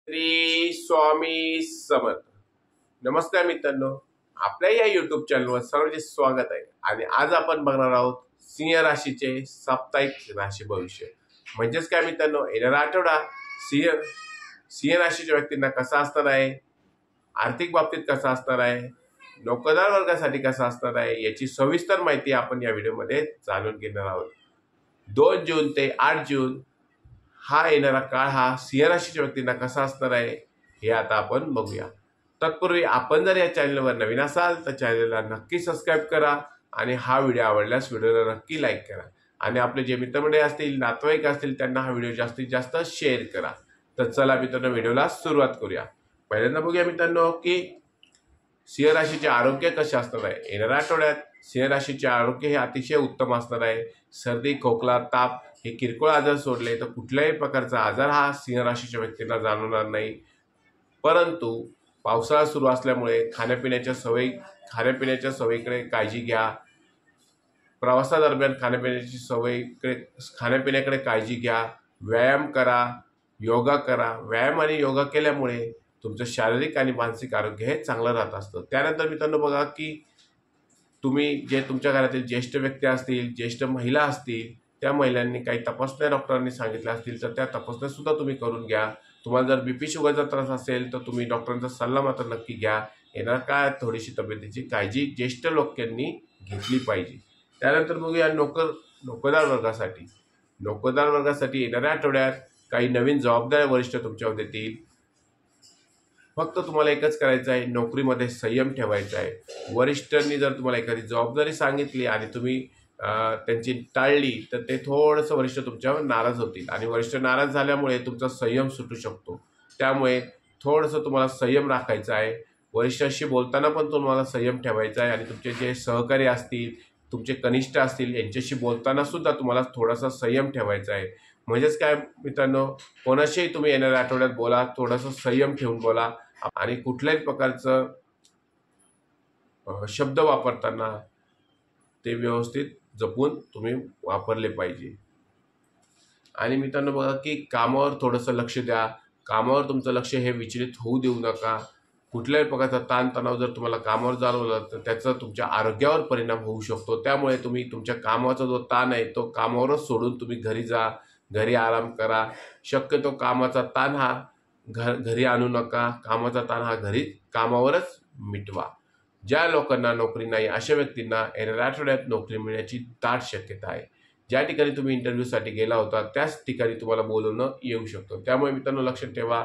श्री स्वामी समर्थ. नमस्कार मित्रांनो, आपल्या या युट्यूब चॅनलवर सर्वांचे स्वागत आहे. आणि आज आपण बघणार आहोत सिंह राशीचे साप्ताहिक राशी भविष्य. म्हणजेच काय मित्रांनो, येणारा आठवडा सिंह राशीच्या व्यक्तींना कसा असणार आहे, आर्थिक बाबतीत कसा असणार आहे, नोकरदार वर्गासाठी कसा असणार आहे, याची सविस्तर माहिती आपण या व्हिडिओमध्ये जाणून घेणार आहोत. 2 जून ते 8 जून हा येणारा काळ हा सिंह राशीच्या व्यक्तींना कसा असणार आहे हे आता आपण बघूया. तत्पूर्वी आपण जर या चॅनलवर नवीन असाल तर चॅनलला नक्की सबस्क्राईब करा आणि हा व्हिडिओ आवडल्यास व्हिडिओला नक्की लाईक करा आणि आपले जे मित्रमंडळी असतील, नातेवाईक असतील, त्यांना हा व्हिडिओ जास्तीत जास्त शेअर करा. तर चला मित्रांनो, व्हिडिओला सुरुवात करूया. पहिल्यांदा बघूया मित्रांनो की सिंह राशीचे आरोग्य कसे असणार आहे. येणाऱ्या आठवड्यात सिंह राशीचे आरोग्य हे अतिशय उत्तम असणार आहे. सर्दी, खोकला, ताप हे किरकोळ आजार सोडले तर कुठल्याही प्रकारचा आजार हा सिंह राशीच्या व्यक्तींना जाणवणार नाही. परंतु पावसाळा सुरू असल्यामुळे खाण्यापिण्याच्या सवयीकडे काळजी घ्या. प्रवासादरम्यान खाण्यापिण्याकडे काळजी घ्या. व्यायाम करा, योगा करा. व्यायाम आणि योगा केल्यामुळे तुमचं शारीरिक आणि मानसिक आरोग्य हे चांगलं राहत असतं. त्यानंतर मित्रांनो बघा की तुम्ही जे तुमच्या घरातील ज्येष्ठ व्यक्ती असतील, ज्येष्ठ महिला असतील, त्या महिलांनी काही तपासण्या डॉक्टरांनी सांगितल्या असतील तर त्या तपासण्या सुद्धा तुम्ही करून घ्या. तुम्हाला जर बीपी शुगरचा त्रास असेल तर तुम्ही डॉक्टरांचा सल्ला मात्र नक्की घ्या. येणार काय थोडीशी तब्येतीची काळजी ज्येष्ठ लोकांनी घेतली पाहिजे. त्यानंतर बघूया नोकरदार वर्गासाठी येणाऱ्या आठवड्यात काही नवीन जबाबदाऱ्या वरिष्ठ तुमच्यावर देतील. फक्त तुम्हाला एकच करायचं आहे, नोकरीमध्ये संयम ठेवायचा आहे. वरिष्ठांनी जर तुम्हाला एखादी जबाबदारी सांगितली आणि तुम्ही त्यांची टाळली तर ते थोडंसं वरिष्ठ तुमच्यावर नाराज होतील आणि वरिष्ठ नाराज झाल्यामुळे तुमचा संयम सुटू शकतो. त्यामुळे थोडंसं तुम्हाला संयम राखायचा आहे. वरिष्ठांशी बोलताना पण तुम्हाला संयम ठेवायचा आहे आणि तुमचे जे सहकारी असतील, तुमचे कनिष्ठ असतील, यांच्याशी बोलताना सुद्धा तुम्हाला थोडासा संयम ठेवायचा आहे. म्हणजेच काय मित्रांनो, कोणाशीही तुम्ही येणाऱ्या आठवड्यात बोला, थोडासा संयम ठेवून बोला आणि कुठल्याही प्रकारचं शब्द वापरताना ते व्यवस्थित जपून तुम्ही वापरले पाहिजे. आणि मित्रांनो बघा की कामावर थोडंसं लक्ष द्या. कामावर तुमचं लक्ष हे विचलित होऊ देऊ नका. कुठल्याही प्रकारचा ताणतणाव जर तुम्हाला कामावर जाणवला तर त्याचा तुमच्या आरोग्यावर परिणाम होऊ शकतो. त्यामुळे तुम्ही तुमच्या कामाचा जो ताण आहे तो कामावरच सोडून तुम्ही घरी जा, घरी आराम करा. शक्यतो कामाचा ताण हा घरी आणू नका. कामाचा ताण हा कामावरच मिटवा. ज्या लोकांना नोकरी नाही अशा व्यक्तींना येणाऱ्या आठवड्यात नोकरी मिळण्याची दाट शक्यता आहे. ज्या ठिकाणी तुम्ही इंटरव्ह्यूसाठी गेला होता त्याच ठिकाणी तुम्हाला बोलवणं येऊ शकतो. त्यामुळे मित्रांनो लक्षात ठेवा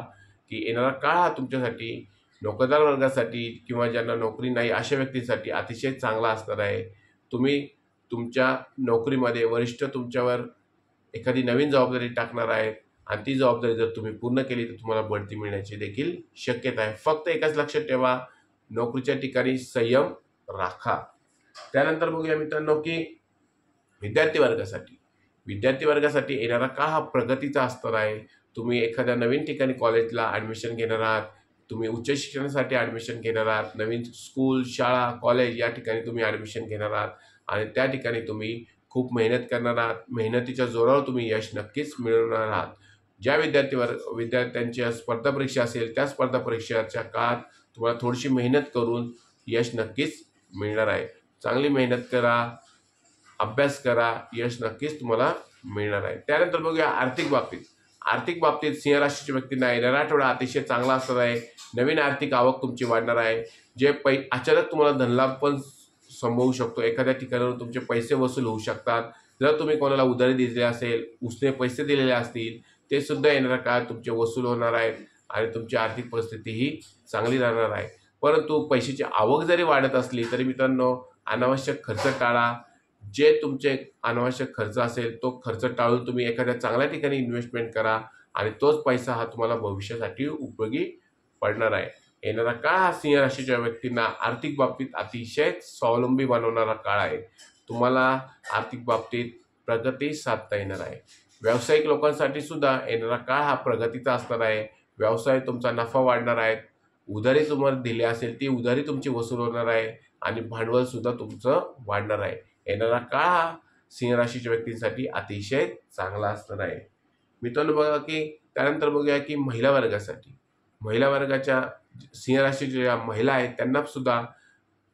की येणारा काळ हा तुमच्यासाठी, नोकरदार वर्गासाठी किंवा ज्यांना नोकरी नाही अशा व्यक्तींसाठी अतिशय चांगला असणार आहे. तुम्ही तुमच्या नोकरीमध्ये वरिष्ठ तुमच्यावर एखादी नवीन जबाबदारी टाकणार आहेत आणि ती जबाबदारी जर तुम्ही पूर्ण केली तर तुम्हाला बढती मिळण्याची देखील शक्यता आहे. फक्त एकच लक्षात ठेवा, नोकरीच्या ठिकाणी संयम राखा. त्यानंतर बघूया मित्रांनो की विद्यार्थी वर्गासाठी येणारा काळ हा प्रगतीचा असणार आहे. तुम्ही एखाद्या नवीन ठिकाणी कॉलेजला ॲडमिशन घेणार आहात, तुम्ही उच्च शिक्षणासाठी ॲडमिशन घेणार आहात, नवीन स्कूल, शाळा, कॉलेज या ठिकाणी तुम्ही ॲडमिशन घेणार आहात आणि त्या ठिकाणी तुम्ही खूप मेहनत करणार आहात. मेहनतीच्या जोरावर तुम्ही यश नक्कीच मिळवणार आहात. ज्या विद्यार्थ्यांच्या स्पर्धा परीक्षा असेल त्या स्पर्धा परीक्षेच्या काळात तुम्हाला थोडीशी मेहनत करून यश नक्कीच मिळणार आहे. चांगली मेहनत करा, अभ्यास करा, यश नक्कीच तुम्हाला मिळणार आहे. त्यानंतर बघूया आर्थिक बाबतीत सिंह राशीच्या व्यक्तींना येणारा आठवडा अतिशय चांगला असणार आहे. नवीन आर्थिक आवक तुमची वाढणार आहे. अचानक तुम्हाला धनलाभ पण संभवू शकतो. एखाद्या ठिकाणावर तुमचे पैसे वसूल होऊ शकतात. जर तुम्ही कोणाला उधारी दिली असेल, उसने पैसे दिलेले असतील, ते सुद्धा येणाऱ्या काळात तुमचे वसूल होणार आहेत आणि तुमची आर्थिक परिस्थिती ही चांगली राहणार आहे. परंतु पैशाची आवक जरी वाढत असली तरी मित्रांनो अनावश्यक खर्च टाळा. जे तुमचे अनावश्यक खर्च असेल तो खर्च टाळून तुम्ही एखाद्या चांगल्या ठिकाणी इन्व्हेस्टमेंट करा आणि तोच पैसा हा तुम्हाला भविष्यासाठी उपयोगी पडणार आहे. येणारा काळ हा सिंह राशीच्या व्यक्तींना आर्थिक बाबतीत अतिशय स्वावलंबी बनवणारा काळ आहे. तुम्हाला आर्थिक बाबतीत प्रगती साधता येणार आहे. व्यावसायिक लोकांसाठी सुद्धा येणारा काळ हा प्रगतीचा असणार आहे. व्यवसाय तुमचा नफा वाढणार आहे. उधारी तुम्हाला दिली असेल ती उधारी तुमची वसूल होणार आहे आणि भांडवल सुद्धा तुमचं वाढणार आहे. येणारा काळ हा सिंह राशीच्या व्यक्तींसाठी अतिशय चांगला असणार आहे. मित्रांनो बघा की त्यानंतर बघूया की महिला वर्गासाठी महिला वर्गाच्या सिंह राशीच्या ज्या महिला आहेत त्यांना सुद्धा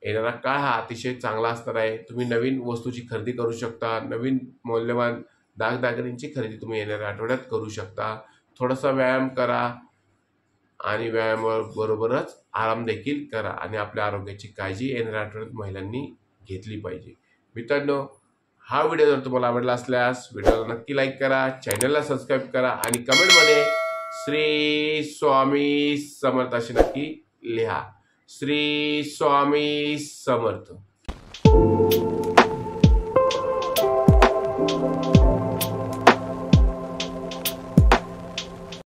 येणारा काळ हा अतिशय चांगला असणार आहे. तुम्ही नवीन वस्तूची खरेदी करू शकता. नवीन मौल्यवान दागदागिन्यांची खरेदी तुम्ही येणाऱ्या आठवड्यात करू शकता. थोडासा व्यायाम करा आणि व्यायामाबरोबरच आराम देखील करा आणि आपल्या आरोग्याची काळजी येणाऱ्या आठवड्यात महिलांनी घेतली पाहिजे. मित्रांनो, हा व्हिडिओ जर तुम्हाला आवडला असल्यास व्हिडिओला नक्की लाईक करा, चॅनलला सबस्क्राईब करा आणि कमेंटमध्ये श्री स्वामी समर्थ असे नक्की लिहा. श्री स्वामी समर्थ.